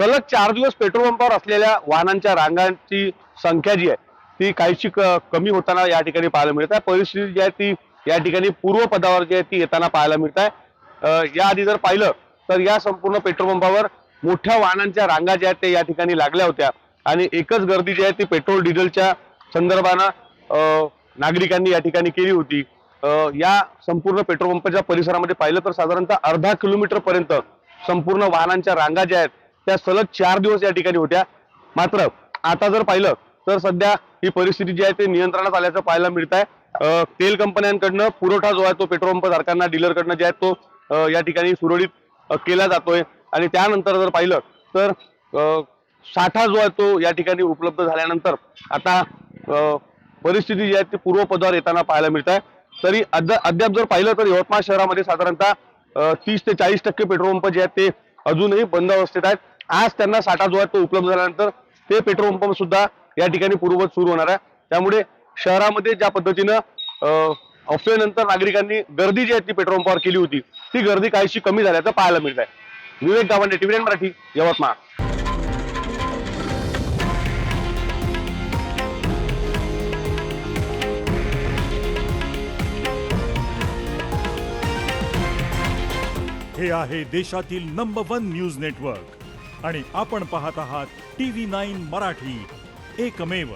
सलग 4 दिवस पेट्रोल पंपावर असलेल्या वाहनांच्या रांगांची संख्या जी आहे ती काहीशी कमी होताना या ठिकाणी पाहायला मिळत आहे। परिस्थिती जी आहे ती या ठिकाणी पूर्वपदावर जी आहे ती येताना पाहायला मिळत आहे। याआधी जर पाहिलं तर या संपूर्ण पेट्रोल पंपावर मोठ्या वाहनांच्या रांगा ज्या आहेत ते या ठिकाणी लागल्या होत्या आणि एकच गर्दी जी आहे ती पेट्रोल डिझेलच्या संदर्भानं नागरिकांनी या ठिकाणी केली होती। या संपूर्ण पेट्रोल पंपाच्या परिसरामध्ये पाहिलं तर साधारणतः अर्धा किलोमीटर पर्यंत संपूर्ण वाहनांच्या रांगा ज्या आहेत त्या सलग 4 दिवस या ठिकाणी होत्या। मात्र आता जर पाहिलं तर सध्या ही परिस्थिती जी आहे ते नियंत्रणात आल्याचं पाहायला मिळत आहे। तेल कंपन्यांकडनं पुरवठा जो आहे तो पेट्रोल पंप धारकांना डीलरकडनं जे आहे तो या ठिकाणी सुरळीत केला जातोय आणि त्यानंतर जर पाहिलं तर साठा जो आहे तो या ठिकाणी उपलब्ध झाल्यानंतर आता परिस्थिती जी आहे ती पूर्वपदावर येताना पाहायला मिळत आहे। तरी अद्याप जर पाहिलं तर यवतमाळ शहरामध्ये साधारणतः 30 ते 40% पेट्रोल पंप जे आहेत ते अजूनही बंद अवस्थेत आहेत। आज त्यांना साठा जो आहे तो उपलब्ध झाल्यानंतर ते पेट्रोल पंप सुद्धा या ठिकाणी पूर्ववत सुरू होणार आहे। त्यामुळे शहरामध्ये ज्या पद्धतीनं अफवेनंतर नागरिकांनी गर्दी जी आहे ती पेट्रोल पंपावर केली होती ती गर्दी काहीशी कमी झाल्याचं पाहायला मिळत आहे। विवेक गावंडे, टीव्ही9 मराठी, यवतमाळ। हे आहे देशातील नंबर 1 न्यूज नेटवर्क आणि आपण पाहत आहात टीव्ही 9 मराठी, एकमेव।